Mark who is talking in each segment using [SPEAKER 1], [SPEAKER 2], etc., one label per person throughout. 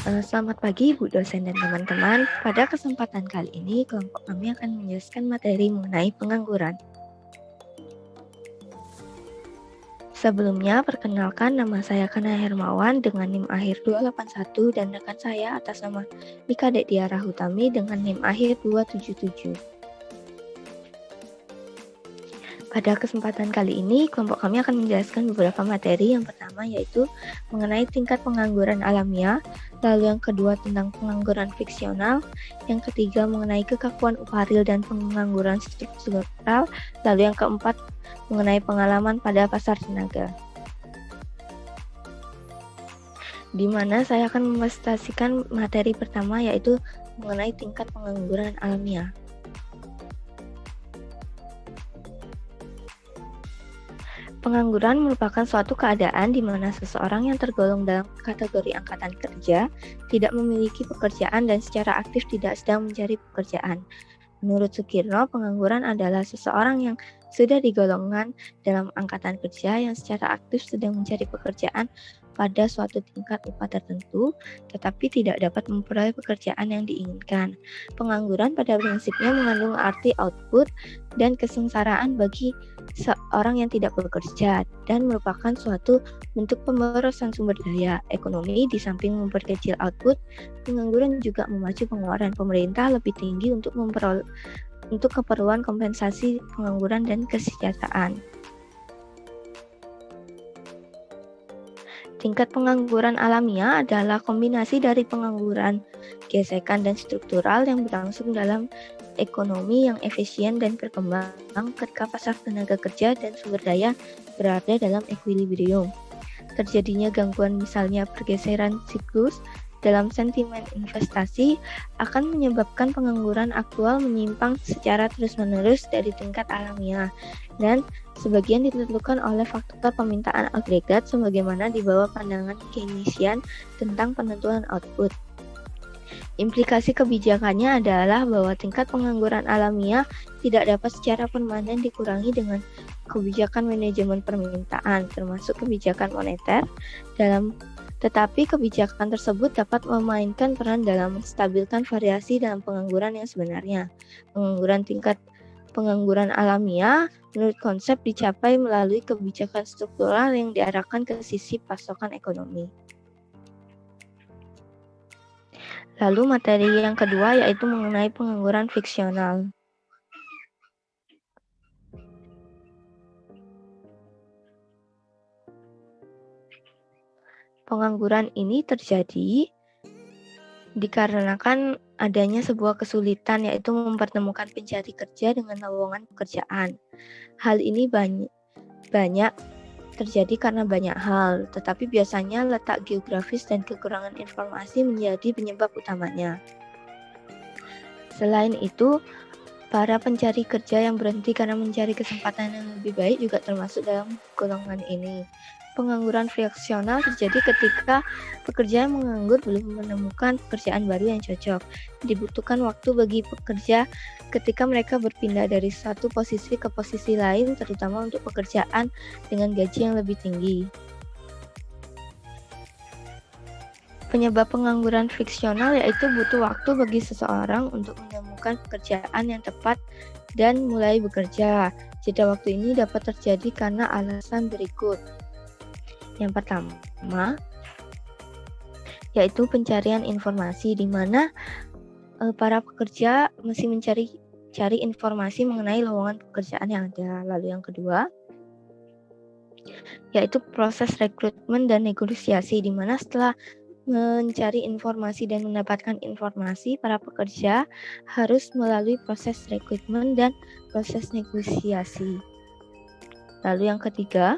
[SPEAKER 1] Selamat pagi Bu dosen dan teman-teman. Pada kesempatan kali ini, kelompok kami akan menjelaskan materi mengenai pengangguran. Sebelumnya, perkenalkan nama saya Kana Hermawan dengan NIM akhir 281 dan rekan saya atas nama Mika Dektiara Hutami dengan NIM akhir 277. Pada kesempatan kali ini, kelompok kami akan menjelaskan beberapa materi. Yang pertama yaitu mengenai tingkat pengangguran alamiah, lalu yang kedua tentang pengangguran fiksional, yang ketiga mengenai kekakuan upah real dan pengangguran struktural, lalu yang keempat mengenai pengalaman pada pasar tenaga. Di mana saya akan mempresentasikan materi pertama yaitu mengenai tingkat pengangguran alamiah. Pengangguran merupakan suatu keadaan di mana seseorang yang tergolong dalam kategori angkatan kerja tidak memiliki pekerjaan dan secara aktif tidak sedang mencari pekerjaan. Menurut Sukirno, pengangguran adalah seseorang yang sudah digolongkan dalam angkatan kerja yang secara aktif sedang mencari pekerjaan pada suatu tingkat upah tertentu, tetapi tidak dapat memperoleh pekerjaan yang diinginkan. Pengangguran pada prinsipnya mengandung arti output dan kesengsaraan bagi seorang yang tidak bekerja dan merupakan suatu bentuk pemborosan sumber daya ekonomi. Di samping memperkecil output, pengangguran juga memacu pengeluaran pemerintah lebih tinggi untuk keperluan kompensasi pengangguran dan kesejahteraan. Tingkat pengangguran alamiah adalah kombinasi dari pengangguran gesekan dan struktural yang berlangsung dalam ekonomi yang efisien dan berkembang ketika pasar tenaga kerja dan sumber daya berada dalam equilibrium. Terjadinya gangguan misalnya pergeseran siklus dalam sentimen investasi akan menyebabkan pengangguran aktual menyimpang secara terus-menerus dari tingkat alamiah dan sebagian ditentukan oleh faktor permintaan agregat sebagaimana di bawah pandangan Keynesian tentang penentuan output. Implikasi kebijakannya adalah bahwa tingkat pengangguran alamiah tidak dapat secara permanen dikurangi dengan kebijakan manajemen permintaan, termasuk kebijakan moneter, tetapi kebijakan tersebut dapat memainkan peran dalam menstabilkan variasi dalam pengangguran yang sebenarnya. Tingkat pengangguran alamiah menurut konsep dicapai melalui kebijakan struktural yang diarahkan ke sisi pasokan ekonomi. Lalu materi yang kedua yaitu mengenai pengangguran fiksional. Pengangguran ini terjadi dikarenakan adanya sebuah kesulitan yaitu mempertemukan pencari kerja dengan lowongan pekerjaan. Hal ini banyak terjadi karena banyak hal, tetapi biasanya letak geografis dan kekurangan informasi menjadi penyebab utamanya. Selain itu, para pencari kerja yang berhenti karena mencari kesempatan yang lebih baik juga termasuk dalam golongan ini. Pengangguran friksional terjadi ketika pekerja yang menganggur belum menemukan pekerjaan baru yang cocok. Dibutuhkan waktu bagi pekerja ketika mereka berpindah dari satu posisi ke posisi lain, terutama untuk pekerjaan dengan gaji yang lebih tinggi. Penyebab pengangguran fiksional yaitu butuh waktu bagi seseorang untuk menemukan pekerjaan yang tepat dan mulai bekerja. Jeda waktu ini dapat terjadi karena alasan berikut. Yang pertama, yaitu pencarian informasi, di mana para pekerja masih mencari informasi mengenai lowongan pekerjaan yang ada. Lalu yang kedua, yaitu proses rekrutmen dan negosiasi, di mana setelah mencari informasi dan mendapatkan informasi, para pekerja harus melalui proses rekrutmen dan proses negosiasi. Lalu yang ketiga,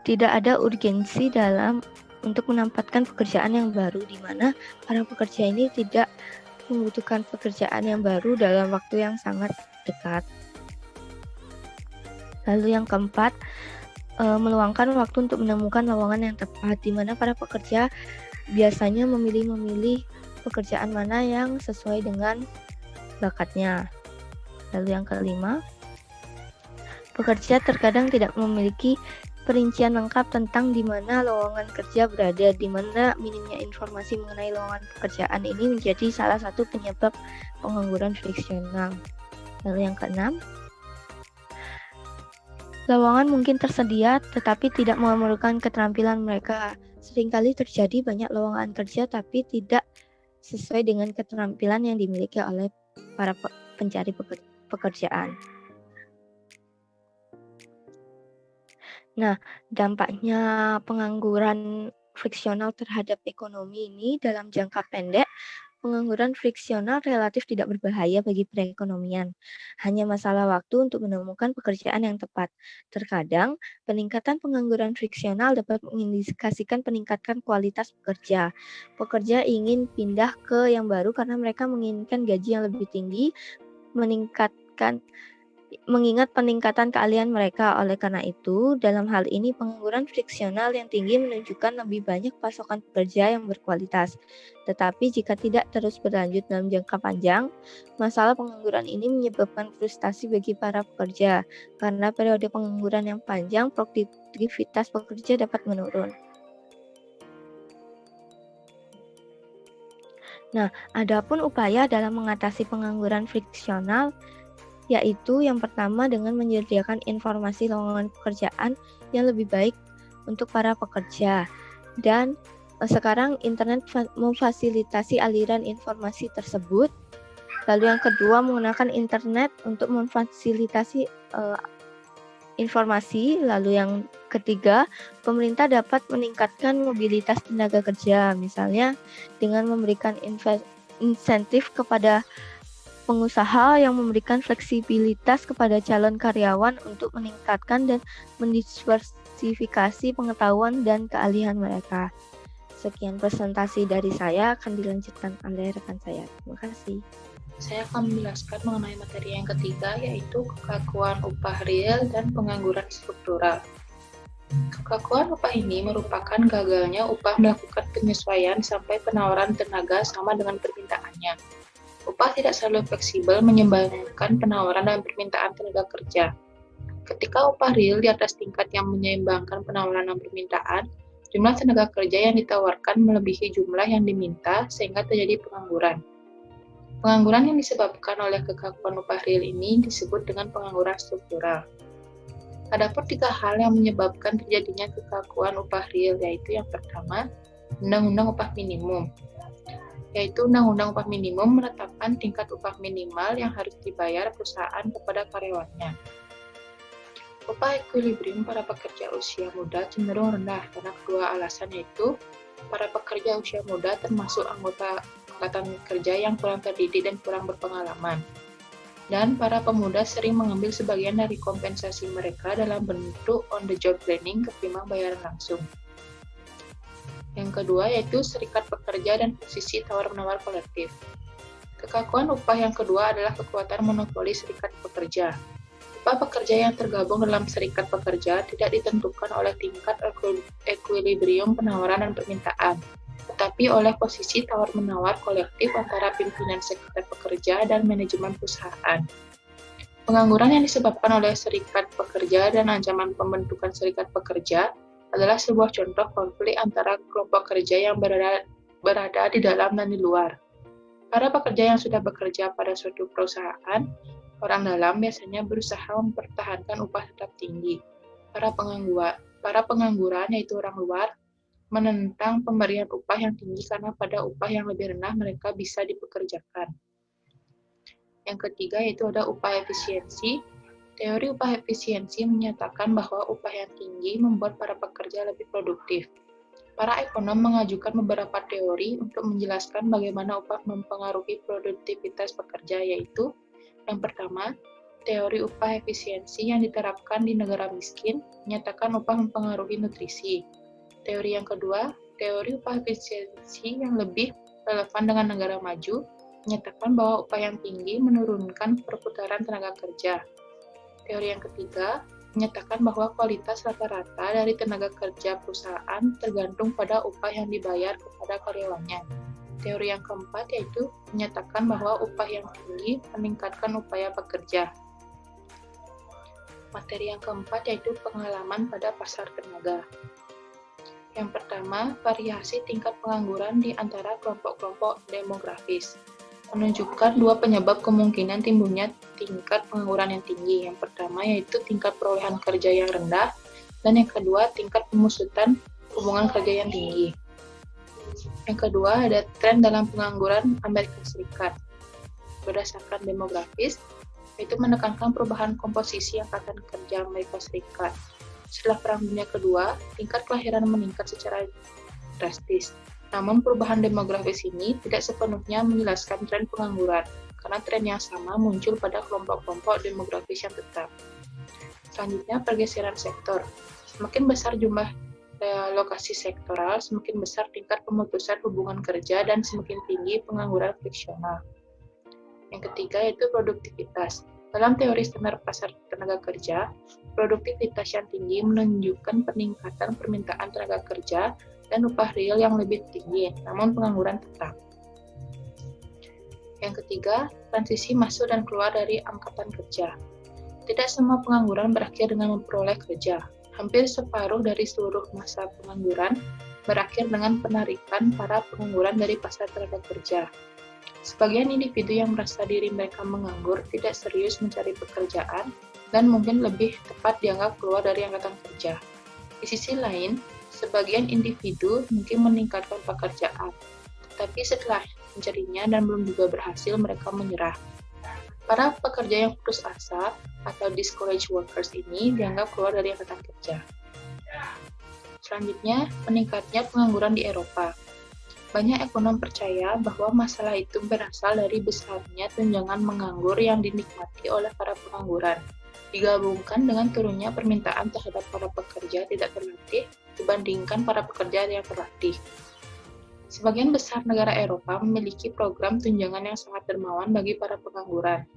[SPEAKER 1] tidak ada urgensi untuk menempatkan pekerjaan yang baru, di mana para pekerja ini tidak membutuhkan pekerjaan yang baru dalam waktu yang sangat dekat. Lalu yang keempat, meluangkan waktu untuk menemukan lowongan yang tepat, di mana para pekerja biasanya memilih pekerjaan mana yang sesuai dengan bakatnya. Lalu yang kelima, pekerja terkadang tidak memiliki perincian lengkap tentang di mana lowongan kerja berada, di mana minimnya informasi mengenai lowongan pekerjaan ini menjadi salah satu penyebab pengangguran friksional. Lalu yang keenam, lowongan mungkin tersedia tetapi tidak memerlukan keterampilan mereka. Seringkali terjadi banyak lowongan kerja tapi tidak sesuai dengan keterampilan yang dimiliki oleh para pencari pekerjaan. Nah, dampaknya pengangguran friksional terhadap ekonomi ini dalam jangka pendek, pengangguran friksional relatif tidak berbahaya bagi perekonomian. Hanya masalah waktu untuk menemukan pekerjaan yang tepat. Terkadang, peningkatan pengangguran friksional dapat mengindikasikan peningkatan kualitas pekerja. Pekerja ingin pindah ke yang baru karena mereka menginginkan gaji yang lebih tinggi, mengingat peningkatan keahlian mereka. Oleh karena itu, dalam hal ini pengangguran friksional yang tinggi menunjukkan lebih banyak pasokan pekerja yang berkualitas. Tetapi jika tidak terus berlanjut dalam jangka panjang, masalah pengangguran ini menyebabkan frustasi bagi para pekerja. Karena periode pengangguran yang panjang, produktivitas pekerja dapat menurun. Nah, adapun upaya dalam mengatasi pengangguran friksional yaitu yang pertama dengan menyediakan informasi lowongan pekerjaan yang lebih baik untuk para pekerja. Dan sekarang internet memfasilitasi aliran informasi tersebut. Lalu yang kedua, menggunakan internet untuk memfasilitasi informasi. Lalu yang ketiga, pemerintah dapat meningkatkan mobilitas tenaga kerja, misalnya dengan memberikan insentif kepada pengusaha yang memberikan fleksibilitas kepada calon karyawan untuk meningkatkan dan mendiversifikasi pengetahuan dan keahlian mereka. Sekian presentasi dari saya, akan dilanjutkan oleh rekan saya. Terima kasih.
[SPEAKER 2] Saya akan menjelaskan mengenai materi yang ketiga, yaitu kekakuan upah real dan pengangguran struktural. Kekakuan upah ini merupakan gagalnya upah melakukan penyesuaian sampai penawaran tenaga sama dengan permintaannya. Upah tidak selalu fleksibel menyeimbangkan penawaran dan permintaan tenaga kerja. Ketika upah real di atas tingkat yang menyeimbangkan penawaran dan permintaan, jumlah tenaga kerja yang ditawarkan melebihi jumlah yang diminta sehingga terjadi pengangguran. Pengangguran yang disebabkan oleh kekakuan upah real ini disebut dengan pengangguran struktural. Adapun 3 hal yang menyebabkan terjadinya kekakuan upah real, yaitu yang pertama, Undang-Undang Upah Minimum. Yaitu Undang-Undang Upah Minimum menetapkan tingkat upah minimal yang harus dibayar perusahaan kepada karyawannya. Upah ekuilibrium para pekerja usia muda cenderung rendah karena kedua alasan, yaitu para pekerja usia muda termasuk anggota angkatan kerja yang kurang terdidik dan kurang berpengalaman. Dan para pemuda sering mengambil sebagian dari kompensasi mereka dalam bentuk on-the-job training ketimbang bayaran langsung. Yang kedua yaitu serikat pekerja dan posisi tawar-menawar kolektif. Kekakuan upah yang kedua adalah kekuatan monopoli serikat pekerja. Upah pekerja yang tergabung dalam serikat pekerja tidak ditentukan oleh tingkat ekuilibrium penawaran dan permintaan, tetapi oleh posisi tawar-menawar kolektif antara pimpinan serikat pekerja dan manajemen perusahaan. Pengangguran yang disebabkan oleh serikat pekerja dan ancaman pembentukan serikat pekerja adalah sebuah contoh konflik antara kelompok kerja yang berada di dalam dan di luar. Para pekerja yang sudah bekerja pada suatu perusahaan, orang dalam biasanya berusaha mempertahankan upah tetap tinggi. Para pengangguran, yaitu orang luar, menentang pemberian upah yang tinggi karena pada upah yang lebih rendah mereka bisa dipekerjakan. Yang ketiga yaitu ada upah efisiensi. Teori upah efisiensi menyatakan bahwa upah yang tinggi membuat para pekerja lebih produktif. Para ekonom mengajukan beberapa teori untuk menjelaskan bagaimana upah mempengaruhi produktivitas pekerja, yaitu yang pertama, teori upah efisiensi yang diterapkan di negara miskin menyatakan upah mempengaruhi nutrisi. Teori yang kedua, teori upah efisiensi yang lebih relevan dengan negara maju menyatakan bahwa upah yang tinggi menurunkan perputaran tenaga kerja. Teori yang ketiga menyatakan bahwa kualitas rata-rata dari tenaga kerja perusahaan tergantung pada upah yang dibayar kepada karyawannya. Teori yang keempat yaitu menyatakan bahwa upah yang tinggi meningkatkan upaya pekerja. Materi yang keempat yaitu pengalaman pada pasar tenaga. Yang pertama, variasi tingkat pengangguran di antara kelompok-kelompok demografis. Menunjukkan dua penyebab kemungkinan timbulnya tingkat pengangguran yang tinggi. Yang pertama yaitu tingkat perolehan kerja yang rendah, dan yang kedua tingkat pemusutan hubungan kerja yang tinggi. Yang kedua ada tren dalam pengangguran Amerika Serikat. Berdasarkan demografis, yaitu menekankan perubahan komposisi angkatan kerja Amerika Serikat. Setelah Perang Dunia Kedua, tingkat kelahiran meningkat secara drastis. Namun perubahan demografis ini tidak sepenuhnya menjelaskan tren pengangguran, karena tren yang sama muncul pada kelompok-kelompok demografis yang tetap. Selanjutnya, pergeseran sektor. Semakin besar jumlah lokasi sektoral, semakin besar tingkat pemutusan hubungan kerja dan semakin tinggi pengangguran friksional. Yang ketiga yaitu produktivitas. Dalam teori standar pasar tenaga kerja, produktivitas yang tinggi menunjukkan peningkatan permintaan tenaga kerja dan upah real yang lebih tinggi, namun pengangguran tetap. Yang ketiga, transisi masuk dan keluar dari angkatan kerja. Tidak semua pengangguran berakhir dengan memperoleh kerja. Hampir separuh dari seluruh masa pengangguran berakhir dengan penarikan para pengangguran dari pasar tenaga kerja. Sebagian individu yang merasa diri mereka menganggur tidak serius mencari pekerjaan dan mungkin lebih tepat dianggap keluar dari angkatan kerja. Di sisi lain, sebagian individu mungkin meningkatkan pekerjaan, tetapi setelah mencarinya dan belum juga berhasil, mereka menyerah. Para pekerja yang putus asa atau discouraged workers ini dianggap keluar dari angkatan kerja. Selanjutnya, meningkatnya pengangguran di Eropa. Banyak ekonom percaya bahwa masalah itu berasal dari besarnya tunjangan menganggur yang dinikmati oleh para pengangguran, digabungkan dengan turunnya permintaan terhadap para pekerja tidak terlatih dibandingkan para pekerja yang terlatih. Sebagian besar negara Eropa memiliki program tunjangan yang sangat dermawan bagi para pengangguran.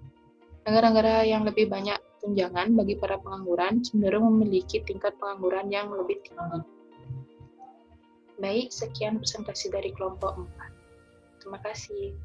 [SPEAKER 2] Negara-negara yang lebih banyak tunjangan bagi para pengangguran cenderung memiliki tingkat pengangguran yang lebih tinggi. Baik, sekian presentasi dari kelompok 4. Terima kasih.